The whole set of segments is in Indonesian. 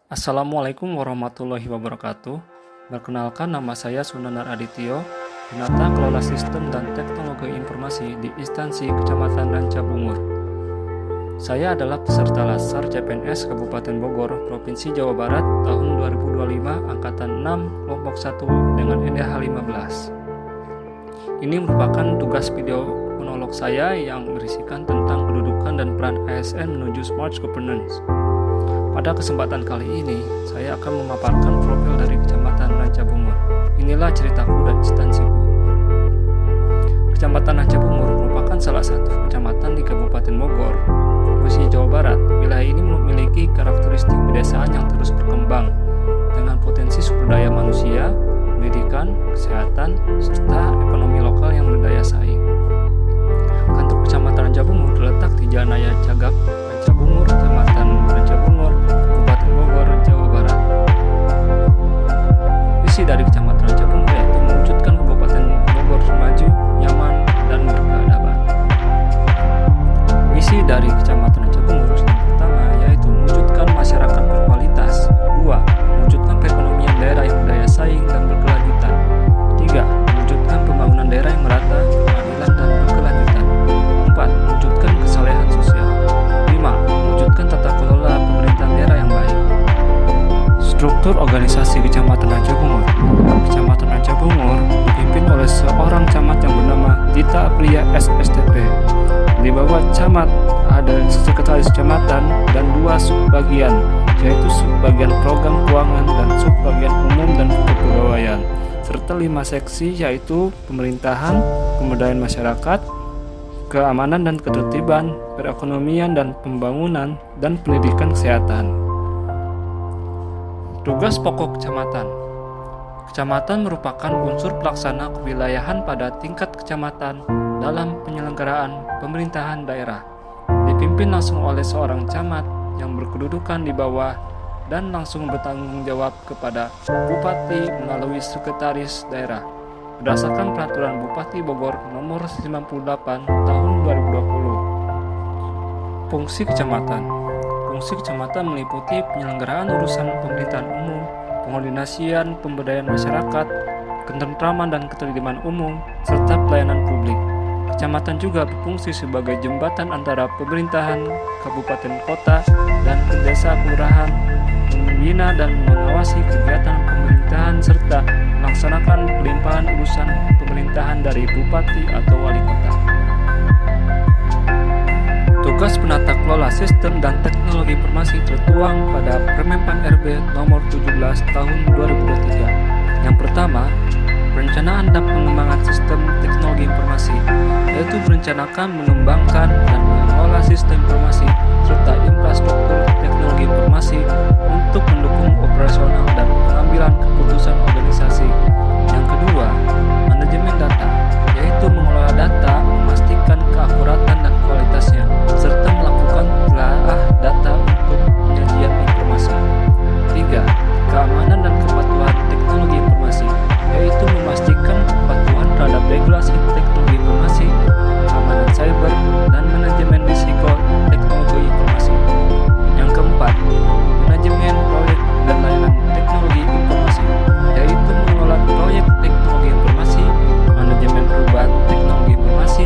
Assalamualaikum warahmatullahi wabarakatuh. Perkenalkan, nama saya Sunanar Adityo, Penata Kelola Sistem dan Teknologi Informasi di Instansi Kecamatan Ranca Bungur. Saya adalah peserta Lasar CPNS Kabupaten Bogor, Provinsi Jawa Barat tahun 2025 Angkatan 6 Kelompok 1 dengan NDH 15. Ini merupakan tugas video monolog saya yang berisikan tentang kedudukan dan peran ASN menuju Smart Governance. Pada kesempatan kali ini, saya akan memaparkan profil dari Kecamatan Ranca Bungur. Inilah ceritaku dan instansiku. Kecamatan Ranca Bungur merupakan salah satu kecamatan di Kabupaten Bogor, Provinsi Jawa Barat. Wilayah ini memiliki karakteristik pedesaan yang terus berkembang dengan potensi sumber daya manusia, pendidikan, kesehatan, serta ekonomi lokal yang berdaya saing. Kantor Kecamatan Ranca Bungur terletak di Jalan Raya Cagak, Ranca Bungur, Kecamatan Ranca Bungur, Kabupaten Bogor, Jawa Barat. Visi dari Kecamatan Ranca Bungur yaitu mewujudkan Kabupaten Bogor maju, nyaman, dan berkeadaban. Misi dari Kecamatan Ranca Bungur yang pertama yaitu mewujudkan masyarakat berkualitas. 2. Mewujudkan perekonomian daerah yang berdaya saing dan berkelanjutan. 3. Mewujudkan pembangunan daerah yang merata, berkeadilan, dan berkelanjutan. 4. Mewujudkan kesalehan sosial. 5. Mewujudkan tata kelola pemerintahan daerah yang baik. Struktur organisasi Kecamatan Ranca Bungur. Kecamatan Ranca Bungur dipimpin oleh seorang camat yang bernama Dita Aprilia SSTP. Di bawah camat ada sekretaris kecamatan dan 2 subbagian, yaitu subbagian program keuangan dan subbagian umum dan kepegawaian, serta 5 seksi yaitu pemerintahan, pemberdayaan masyarakat, keamanan dan ketertiban, perekonomian dan pembangunan, dan pendidikan kesehatan. Tugas pokok kecamatan. Kecamatan merupakan unsur pelaksana kewilayahan pada tingkat kecamatan dalam penyelenggaraan pemerintahan daerah. Dipimpin langsung oleh seorang camat yang berkedudukan di bawah dan langsung bertanggung jawab kepada Bupati melalui sekretaris daerah berdasarkan Peraturan Bupati Bogor Nomor 98 Tahun 2020. Fungsi Kecamatan. Fungsi Kecamatan meliputi penyelenggaraan urusan pemerintahan umum, pengordinasian pemberdayaan masyarakat, ketentraman dan ketertiban umum, serta pelayanan publik. Kecamatan juga berfungsi sebagai jembatan antara pemerintahan kabupaten kota dan desa kelurahan, membina dan mengawasi kegiatan pemerintahan serta melaksanakan pelimpahan urusan pemerintahan dari bupati atau wali kota. Tugas penata kelola sistem dan teknologi informasi tertuang pada Permenpan RB nomor 17 tahun 2023. Yang pertama, perencanaan dan pengembangan sistem teknologi informasi, yaitu merencanakan, mengembangkan, dan mengelola sistem informasi serta infrastruktur teknologi informasi untuk mendukung operasional dan pengambilan keputusan organisasi. Yang kedua, manajemen data, yaitu mengelola data, memastikan keakuratan dan kualitasnya, serta melakukan telaah data untuk penyajian informasi. Tiga, keamanan dan kepatuhan teknologi informasi, yaitu memastikan kepatuhan terhadap regulasi teknologi informasi, keamanan cyber, dan manajemen risiko teknologi informasi. Yang keempat, manajemen proyek dan layanan teknologi informasi, yaitu mengelola proyek teknologi informasi, manajemen perubahan teknologi informasi,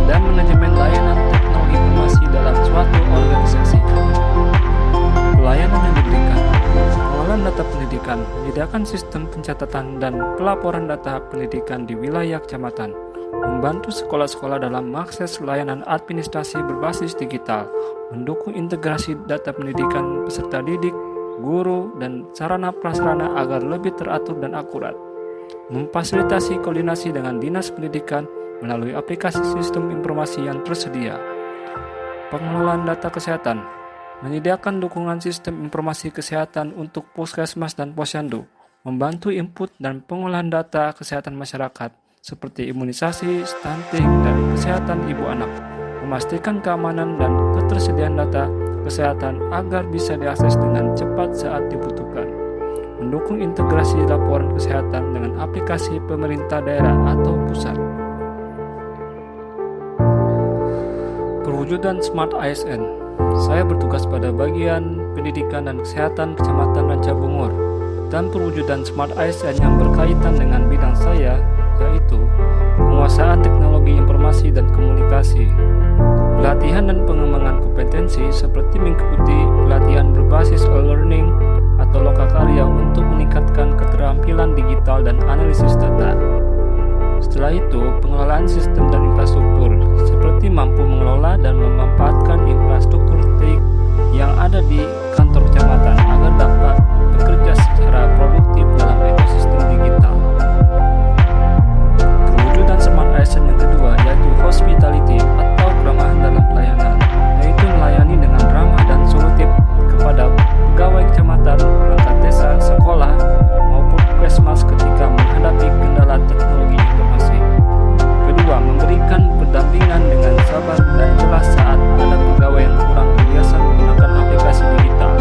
dan manajemen layanan teknologi informasi dalam suatu organisasi. Pelayanan yang diberikan. Pengelolaan data pendidikan, menyediakan sistem pencatatan dan pelaporan data pendidikan di wilayah kecamatan, membantu sekolah-sekolah dalam mengakses layanan administrasi berbasis digital, mendukung integrasi data pendidikan peserta didik, guru, dan sarana prasarana agar lebih teratur dan akurat, memfasilitasi koordinasi dengan dinas pendidikan melalui aplikasi sistem informasi yang tersedia. Pengelolaan data kesehatan, menyediakan dukungan sistem informasi kesehatan untuk puskesmas dan posyandu, membantu input dan pengolahan data kesehatan masyarakat seperti imunisasi, stunting, dan kesehatan ibu anak, memastikan keamanan dan ketersediaan data kesehatan agar bisa diakses dengan cepat saat dibutuhkan, mendukung integrasi laporan kesehatan dengan aplikasi pemerintah daerah atau pusat. Perwujudan Smart ASN. Saya bertugas pada bagian pendidikan dan kesehatan Kecamatan Rancabungur, dan perwujudan Smart ASN yang berkaitan dengan bidang saya, yaitu penguasaan teknologi informasi dan komunikasi. Pelatihan dan pengembangan kompetensi seperti mengikuti pelatihan berbasis e-learning atau lokakarya untuk meningkatkan keterampilan digital dan analisis data. Setelah itu, pengelolaan sistem dan infrastruktur seperti mampu mengelola dan memanfaatkan infrastruktur TIC yang ada di kantor kecamatan agar dapat bekerja secara produktif dalam ekosistem digital. Perwujudan Smart ASN yang kedua yaitu hospitality atau keramahan dalam pelayanan, yaitu melayani dengan ramah dan solutif kepada pegawai kecamatan, perangkat desa, sekolah, maupun puskesmas ketika menghadapi kendala teknologi informasi. Kedua, memberikan pendampingan dengan sabar dan jelas saat ada pegawai yang kurang terbiasa menggunakan aplikasi digital.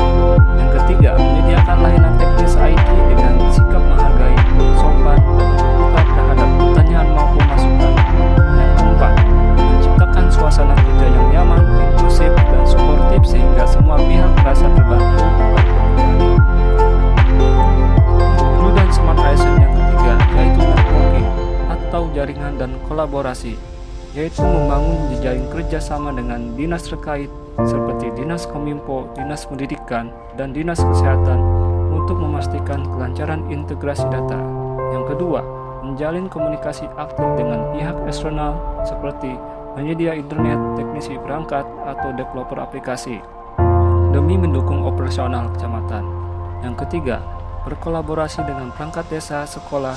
Yang ketiga, menyediakan layanan teknis IT dengan sikap menghargai, sopan, dan terbuka terhadap pertanyaan maupun masukan. Yang keempat, menciptakan suasana kerja yang nyaman, inklusif, dan suportif sehingga semua pihak merasa terbantu. Perwujudan Smart ASN yang ketiga yaitu networking atau jaringan dan kolaborasi, yaitu membangun jejaring kerjasama dengan dinas terkait seperti Dinas Kominfo, Dinas Pendidikan, dan Dinas Kesehatan untuk memastikan kelancaran integrasi data. Yang kedua, menjalin komunikasi aktif dengan pihak eksternal seperti penyedia internet, teknisi perangkat, atau developer aplikasi demi mendukung operasional kecamatan. Yang ketiga, berkolaborasi dengan perangkat desa, sekolah,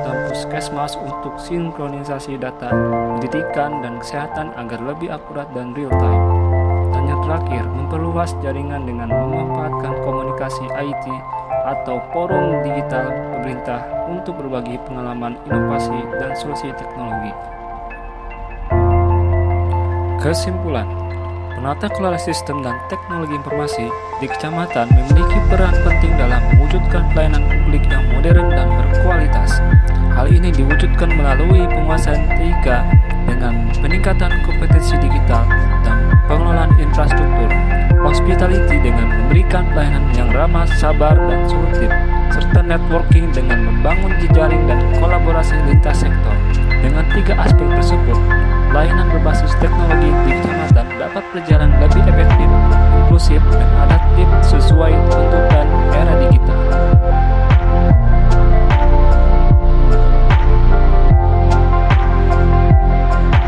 dan puskesmas untuk sinkronisasi data pendidikan dan kesehatan agar lebih akurat dan real time. Dan yang terakhir, memperluas jaringan dengan memanfaatkan komunikasi IT atau forum digital pemerintah untuk berbagi pengalaman inovasi dan solusi teknologi. Kesimpulan, penata kelola sistem dan teknologi informasi di kecamatan memiliki peran penting dalam mewujudkan pelayanan publik yang modern dan berkualitas. Hal ini diwujudkan melalui penguasaan TIK dengan peningkatan kompetensi digital dan pengelolaan infrastruktur, hospitality dengan memberikan pelayanan yang ramah, sabar, dan solutif, serta networking dengan membangun jejaring dan kolaborasi lintas sektor. Dengan tiga aspek tersebut, layanan berbasis teknologi di kecamatan dapat berjalan